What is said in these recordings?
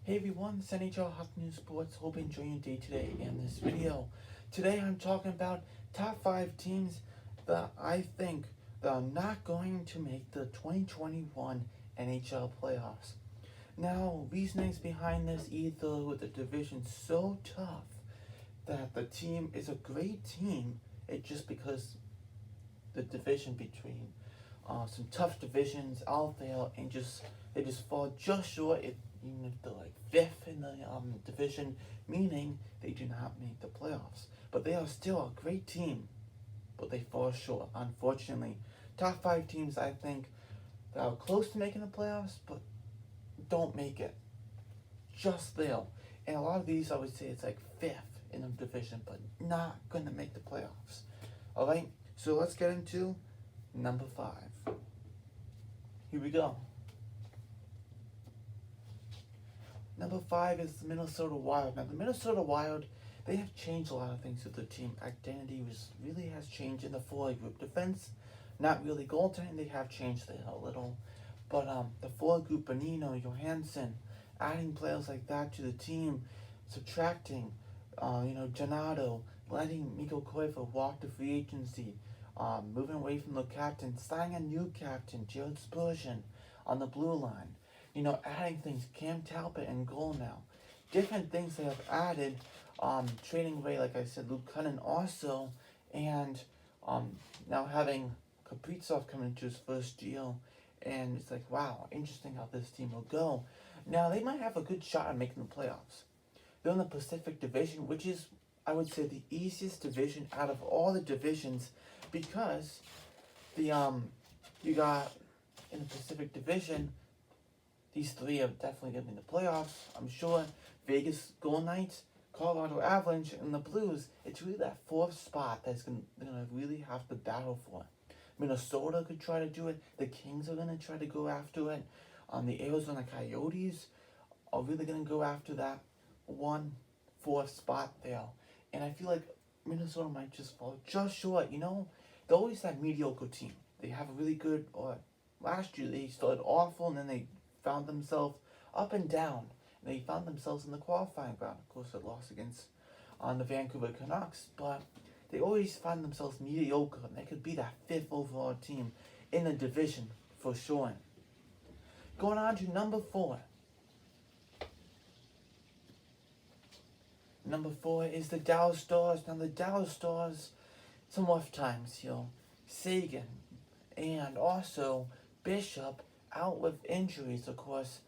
Hey everyone, it's NHL Hockey News Sports. Hope you enjoy your day today. In this video, today I'm talking about top 5 teams that I think that are not going to make the 2021 NHL playoffs. Now, reasonings behind this either with the division so tough that the team is a great team, it's just because the division between some tough divisions out there and they just fall just short. Even if they're like fifth in the division, meaning they do not make the playoffs. But they are still a great team, but they fall short, unfortunately. Top 5 teams, I think, that are close to making the playoffs, but don't make it. Just there. And a lot of these, I would say, it's like fifth in the division, but not going to make the playoffs. Alright, so let's get into number 5. Here we go. Number 5 is the Minnesota Wild. Now, the Minnesota Wild, they have changed a lot of things with their team. Identity really has changed in the forward group. Defense, not really. Goaltending, they have changed there a little. But the forward group, Bonino, Johansson, adding players like that to the team, subtracting, Donato, letting Mikko Koivu walk to free agency, moving away from the captain, signing a new captain, Jared Spurgeon, on the blue line. Adding things, Cam Talbot and goal now. Different things they have added, trading away, like I said, Luke Cunnin also, and now having Kaprizov come into his first deal, and it's like, wow, interesting how this team will go. Now, they might have a good shot at making the playoffs. They're in the Pacific Division, which is, I would say, the easiest division out of all the divisions, because you got in the Pacific Division, these 3 are definitely going to be in the playoffs, I'm sure. Vegas Golden Knights, Colorado Avalanche, and the Blues. It's really that 4th spot that's going to really have to battle for. Minnesota could try to do it. The Kings are going to try to go after it. The Arizona Coyotes are really going to go after that 4th spot there. And I feel like Minnesota might just fall just short. They're always that mediocre team. They have a really good, last year they started awful, and then they found themselves up and down. And they found themselves in the qualifying round. Of course, they lost against the Vancouver Canucks, but they always find themselves mediocre, and they could be that 5th overall team in the division for sure. Going on to number 4. Number 4 is the Dallas Stars. Now, the Dallas Stars, some rough times here. Sagan and also Bishop out with injuries, of course.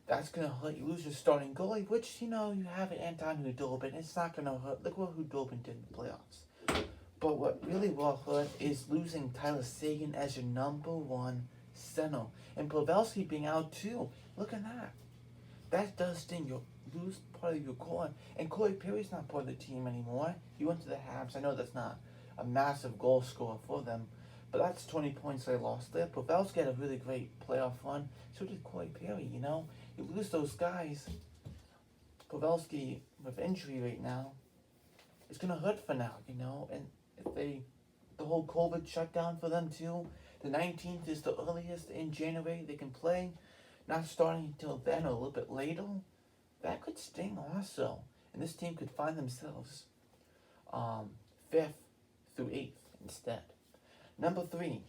That's going to hurt. You lose your starting goalie, which, you have an Anton Hudobin. It's not going to hurt. Look what Hudobin did in the playoffs. But what really will hurt is losing Tyler Sagan as your number 1 center. And Pavelski being out too. Look at that. That does sting. You lose part of your core. And Corey Perry's not part of the team anymore. He went to the Habs. I know that's not a massive goal scorer for them, but that's 20 points they lost there. Pavelski had a really great playoff run. So did Corey Perry, You lose those guys. Pavelski with injury right now, it's going to hurt for now, And if the whole COVID shutdown for them too, the 19th is the earliest in January they can play. Not starting until then or a little bit later. That could sting also. And this team could find themselves 5th through 8th instead. Number 3,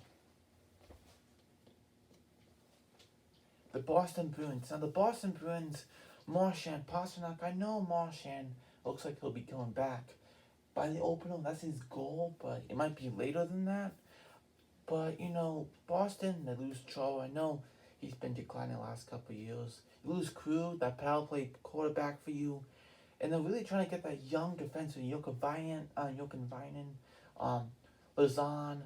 the Boston Bruins. Now, the Boston Bruins, Marchand, Pasternak. I know Marchand looks like he'll be coming back by the opener. That's his goal, but it might be later than that. But, Boston, they lose Chara. I know he's been declining the last couple of years. You lose Crew, that power play quarterback for you. And they're really trying to get that young defenseman, Jokin Vainen, Lazan,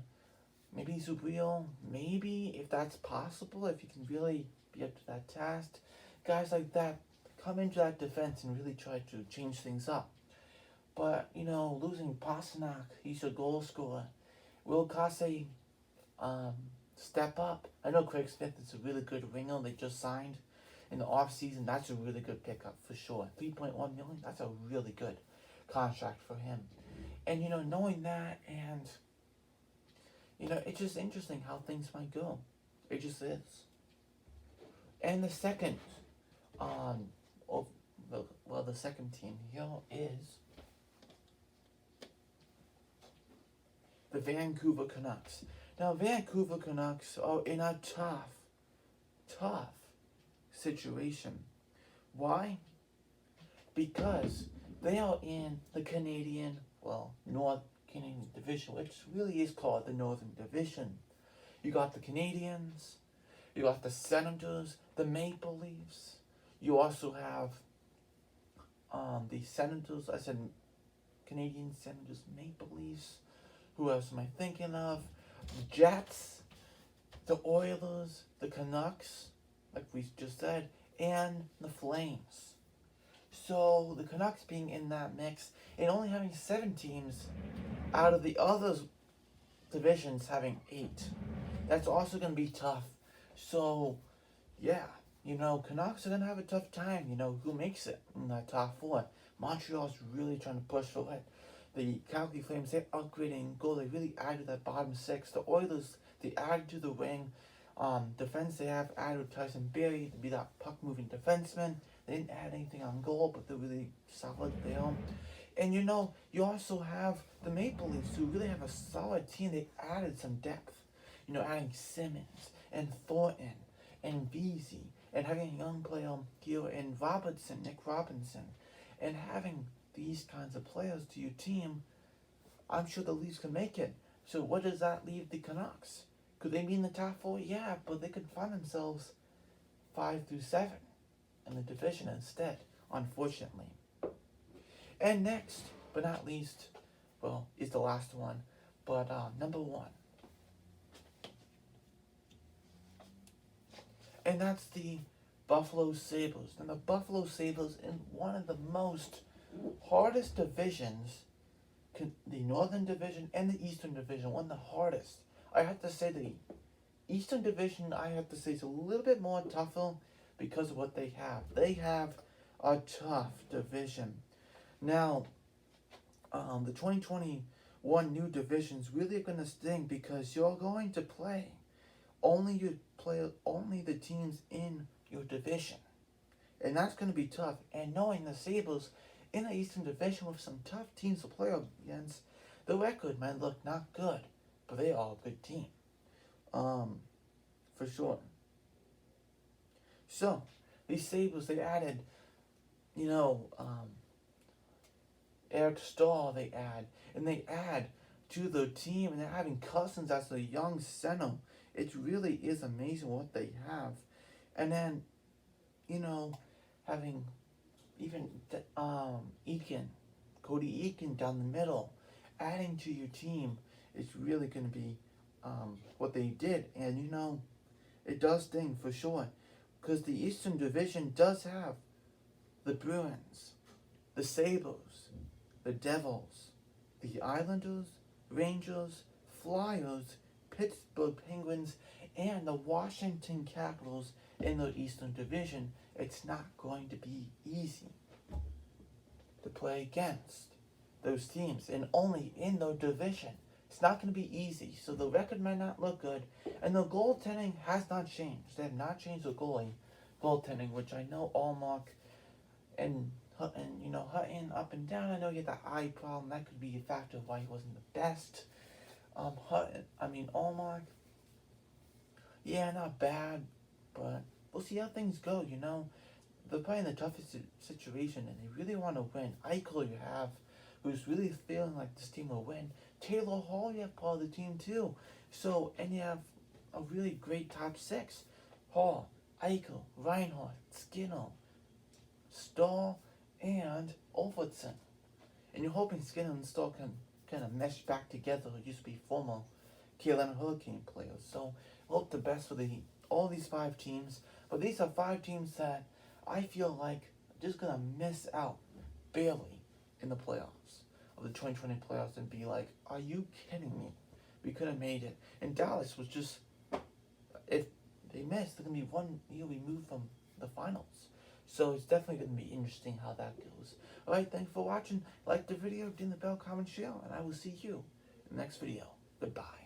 maybe Zubrio, maybe, if that's possible, if you can really be up to that task. Guys like that come into that defense and really try to change things up. But, losing Pasternak, he's a goal scorer. Will Kase step up? I know Craig Smith is a really good winger they just signed in the offseason. That's a really good pickup for sure. $3.1 million, that's a really good contract for him. And, knowing that, and it's just interesting how things might go. It just is. And the second the second team here is the Vancouver Canucks. Now, Vancouver Canucks are in a tough situation. Why? Because they are in the North Canadian Division, which really is called the Northern Division. You got the Canadians, you got the Senators, the Maple Leafs. You also have the Senators, I said Canadian Senators, Maple Leafs. Who else am I thinking of? The Jets, the Oilers, the Canucks, like we just said, and the Flames. So the Canucks being in that mix and only having 7 teams out of the other divisions having 8. That's also going to be tough. So, yeah, Canucks are going to have a tough time. Who makes it in that top 4? Montreal's really trying to push for it. The Calgary Flames, they're upgrading goal. They really added that bottom 6. The Oilers, they added to the wing. Defense, they have added Tyson Barrie to be that puck-moving defenseman. They didn't add anything on goal, but they're really solid there. And you also have the Maple Leafs, who really have a solid team. They added some depth. Adding Simmons and Thornton and Vesey and having a young player here in Nick Robinson, and having these kinds of players to your team, I'm sure the Leafs can make it. So what does that leave the Canucks? Could they be in the top 4? Yeah, but they could find themselves 5 through 7 in the division instead, unfortunately. And next, but not least, is the last one, but number 1. And that's the Buffalo Sabres. And the Buffalo Sabres in one of the most hardest divisions, the Northern Division and the Eastern Division, one of the hardest. I have to say the Eastern Division, is a little bit more tougher because of what they have. They have a tough division. Now, the 2021 new divisions really are going to sting because you're going to play only the teams in your division. And that's going to be tough. And knowing the Sabres in the Eastern Division with some tough teams to play against, the record might look not good, but they are a good team. For sure. So, these Sabres, they added, Eric Stahl, they add to the team, and they're having Cousins as a young center. It really is amazing what they have. And then, having even Cody Eakin down the middle, adding to your team, it's really going to be what they did. And, it does sting for sure. Because the Eastern Division does have the Bruins, the Sabres, the Devils, the Islanders, Rangers, Flyers, Pittsburgh Penguins, and the Washington Capitals in the Eastern Division. It's not going to be easy to play against those teams, and only in their division. It's not going to be easy, so the record might not look good, and the goaltending has not changed. They have not changed the goaltending, which I know Allmark and Hutton up and down. I know he had that eye problem. That could be a factor of why he wasn't the best. Allmark, yeah, not bad, but we'll see how things go, They're probably in the toughest situation, and they really want to win. Eichel you have, who's really feeling like this team will win. Taylor Hall, you have part of the team too. So, and you have a really great top 6. Hall, Eichel, Reinhardt, Skinner, Stahl, and Overton. And you're hoping Skinner and Stahl can kind of mesh back together. Who used to be former Carolina Hurricane players. So, hope the best for all these 5 teams. But these are 5 teams that I feel like are just going to miss out barely in the playoffs of the 2020 playoffs and be like, are you kidding me? We could have made it. And Dallas was just, if they missed, they're going to be 1 year removed from the finals. So it's definitely going to be interesting how that goes. Alright, thanks for watching. Like the video, ding the bell, comment, share, and I will see you in the next video. Goodbye.